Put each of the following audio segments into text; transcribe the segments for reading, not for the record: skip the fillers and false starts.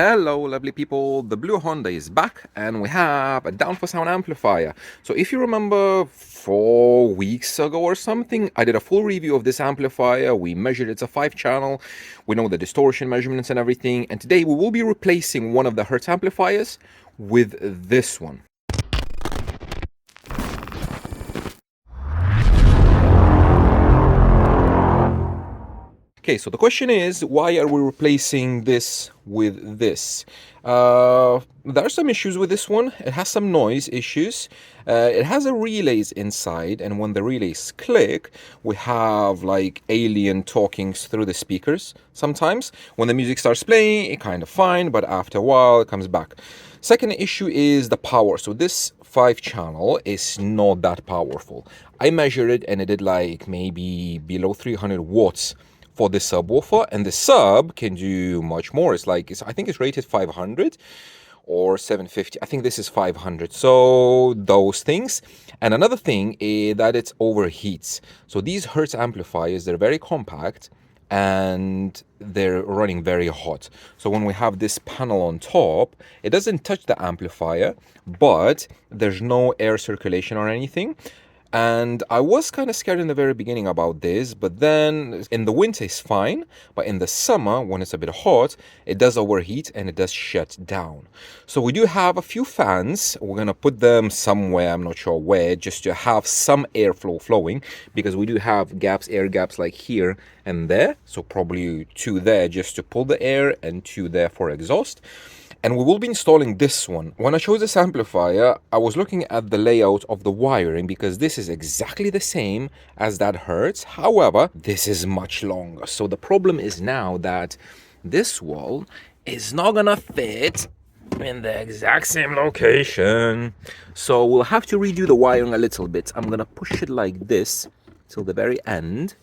Hello lovely people, the blue Honda is back and we have a DOWN4SOUND amplifier. So if you remember 4 weeks ago or something, I did a full review of this amplifier. We measured it's a 5-channel, we know the distortion measurements and everything, and today we will be replacing one of the Hertz amplifiers with this one. Okay, so the question is, why are we replacing this with this? There are some issues with this one. It has some noise issues. It has a relays inside, and when the relays click, we have like alien talkings through the speakers. Sometimes when the music starts playing, it kind of fine, but after a while it comes back. Second issue is the power. So this 5-channel is not that powerful. I measured it and it did like maybe below 300 watts for the subwoofer, and the sub can do much more. I think it's rated 500 or 750. I think this is 500. So those things. And another thing is that it overheats. So these Hertz amplifiers, they're very compact and they're running very hot. So when we have this panel on top, it doesn't touch the amplifier, but there's no air circulation or anything. And I was kind of scared in the very beginning about this, but then in the winter it's fine, but in the summer when it's a bit hot, it does overheat and it does shut down. So we do have a few fans. We're gonna put them somewhere, I'm not sure where, just to have some airflow flowing, because we do have gaps, air gaps like here and there. So probably 2 there just to pull the air and 2 there for exhaust. And we will be installing this one. When I chose this amplifier, I was looking at the layout of the wiring, because this is exactly the same as that Hertz. However, this is much longer. So the problem is now that this wall is not gonna fit in the exact same location. So we'll have to redo the wiring a little bit. I'm gonna push it like this till the very end.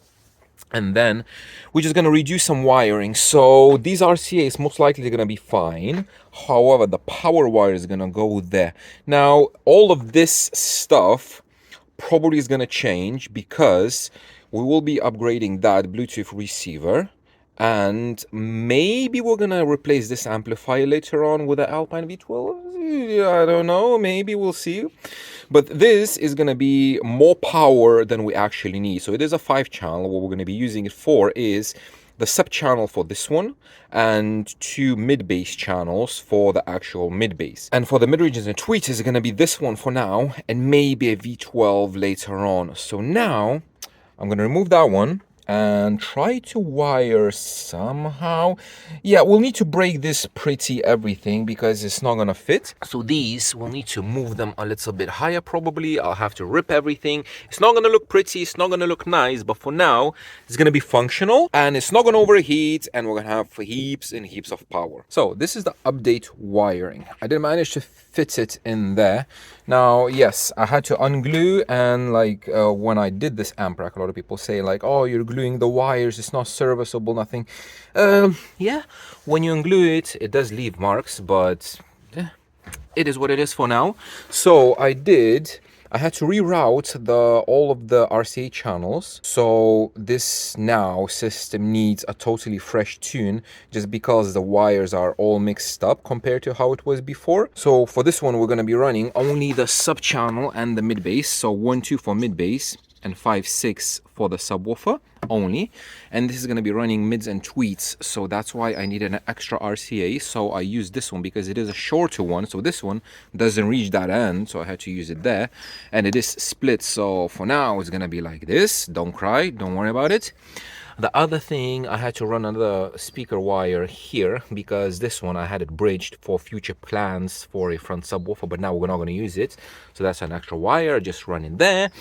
And then we're just going to redo some wiring. So these RCAs most likely going to be fine. However, the power wire is going to go there. Now, all of this stuff probably is going to change, because we will be upgrading that Bluetooth receiver. And maybe we're going to replace this amplifier later on with the Alpine V12. I don't know, maybe we'll see. But this is going to be more power than we actually need. So it is a 5-channel. What we're going to be using it for is the sub-channel for this one, and 2 mid-bass channels for the actual mid-bass. And for the mid-ranges and tweets, it's going to be this one for now, and maybe a V12 later on. So now I'm going to remove that one and try to wire somehow. Yeah, we'll need to break this pretty everything, because it's not gonna fit. So these, we'll need to move them a little bit higher probably. I'll have to rip everything. It's not gonna look pretty, it's not gonna look nice, but for now it's gonna be functional and it's not gonna overheat, and we're gonna have heaps and heaps of power. So this is the update wiring. I did manage to fit it in there. Now, yes, I had to unglue, and like when I did this amp rack, a lot of people say like, oh, you're gluing the wires, it's not serviceable, nothing. Yeah, when you unglue it, it does leave marks, but it is what it is for now. So I had to reroute all of the RCA channels. So this now system needs a totally fresh tune, just because the wires are all mixed up compared to how it was before. So for this one, we're going to be running only the sub channel and the mid bass. So 1, 2 for mid bass and 5, 6 for the subwoofer only. And this is going to be running mids and tweets, so that's why I needed an extra RCA. So I used this one because it is a shorter one, so this one doesn't reach that end, so I had to use it there. And it is split, so for now it's going to be like this. Don't cry, don't worry about it. The other thing, I had to run another speaker wire here, because this one I had it bridged for future plans for a front subwoofer, but now we're not going to use it. So that's an extra wire, just run in there.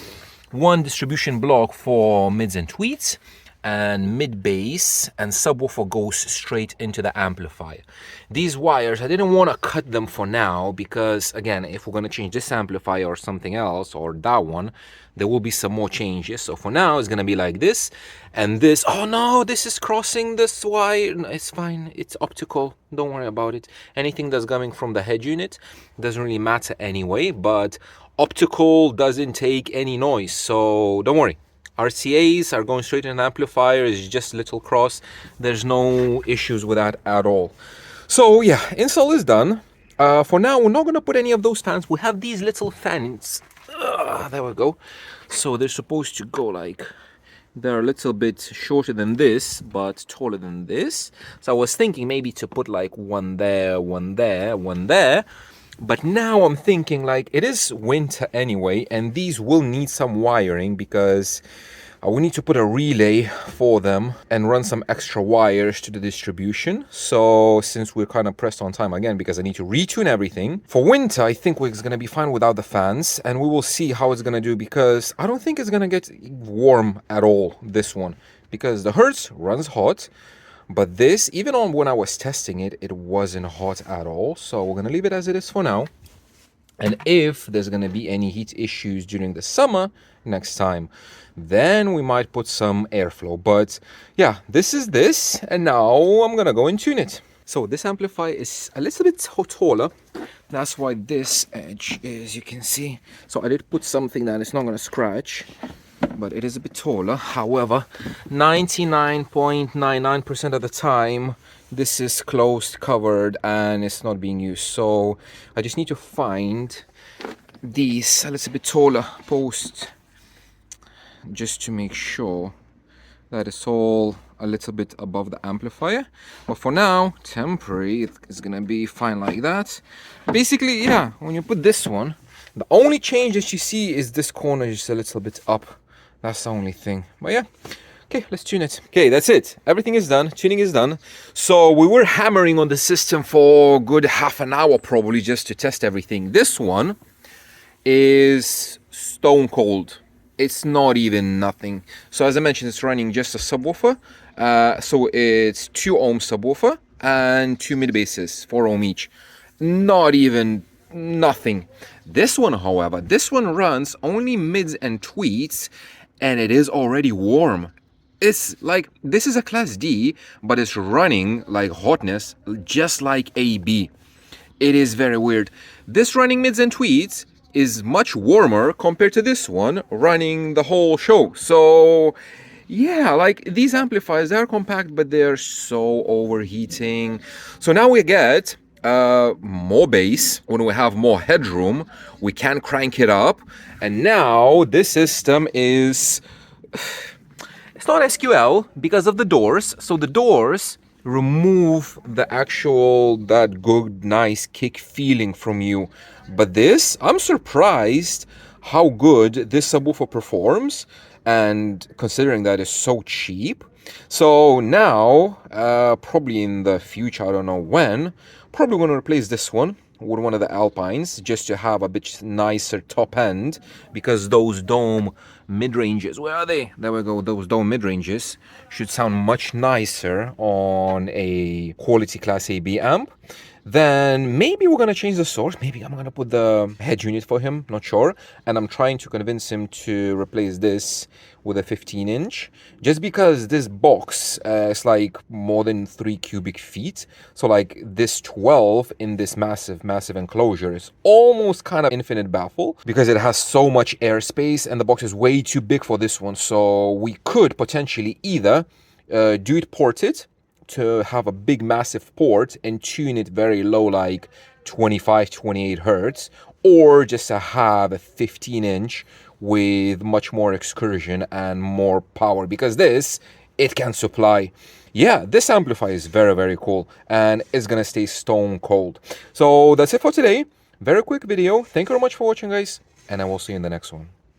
1 distribution block for mids and tweets, and mid bass and subwoofer goes straight into the amplifier. These wires, I didn't want to cut them for now, because again, if we're going to change this amplifier or something else, or that one, there will be some more changes. So for now it's going to be like this, and this, oh no, this is crossing this wire. It's fine, it's optical, don't worry about it. Anything that's coming from the head unit doesn't really matter anyway, but optical doesn't take any noise, so don't worry. RCAs are going straight in an amplifier, it's just a little cross. There's no issues with that at all. So yeah, install is done. For now, we're not going to put any of those fans. We have these little fans. There we go. So they're supposed to go like, they're a little bit shorter than this, but taller than this. So I was thinking maybe to put like one there, one there, one there. But now I'm thinking like it is winter anyway, and these will need some wiring because we need to put a relay for them and run some extra wires to the distribution. So since we're kind of pressed on time again because I need to retune everything, for winter I think it's going to be fine without the fans, and we will see how it's going to do because I don't think it's going to get warm at all, this one, because the Hertz runs hot. But this, even on when I was testing it, it wasn't hot at all. So we're going to leave it as it is for now. And if there's going to be any heat issues during the summer next time, then we might put some airflow. But yeah, this is this. And now I'm going to go and tune it. So this amplifier is a little bit taller. That's why this edge is, you can see. So I did put something that is not going to scratch, but it is a bit taller. However, 99.99% of the time, this is closed, covered, and it's not being used. So I just need to find these a little bit taller posts just to make sure that it's all a little bit above the amplifier. But for now, temporary, it's gonna be fine like that. Basically, yeah, when you put this one, the only change that you see is this corner just a little bit up. That's the only thing. But yeah, okay, let's tune it. Okay, that's it. Everything is done. Tuning is done. So we were hammering on the system for a good half an hour probably just to test everything. This one is stone cold. It's not even nothing. So as I mentioned, it's running just a subwoofer. So it's 2 ohm subwoofer and 2 mid basses, 4 ohm each. Not even nothing. This one, however, this one runs only mids and tweets, and it is already warm. It's like, this is a class D, but it's running like hotness, just like AB. It is very weird. This running mids and tweets is much warmer compared to this one running the whole show. So yeah, like these amplifiers, they're compact, but they're so overheating. So now we get more bass. When we have more headroom, we can crank it up. And now this system is, it's not SQL because of the doors. So the doors remove the actual, that good, nice kick feeling from you. But this, I'm surprised how good this subwoofer performs, and considering that it's so cheap. So now, probably in the future, I don't know when, probably going to replace this one with one of the Alpines just to have a bit nicer top end, because those dome mid-ranges, where are they? There we go. Those dome mid-ranges should sound much nicer on a quality class AB amp. Then maybe we're going to change the source. Maybe I'm going to put the head unit for him, not sure. And I'm trying to convince him to replace this with a 15-inch, just because this box is like more than 3 cubic feet. So like this 12 in this massive enclosure is almost kind of infinite baffle, because it has so much airspace and the box is way too big for this one. So we could potentially either do it ported, to have a big massive port and tune it very low, like 25-28 hertz, or just to have a 15-inch with much more excursion and more power, because this, it can supply. Yeah, this amplifier is very cool, and it's gonna stay stone cold. So that's it for today. Very quick video. Thank you very much for watching, guys, and I will see you in the next one.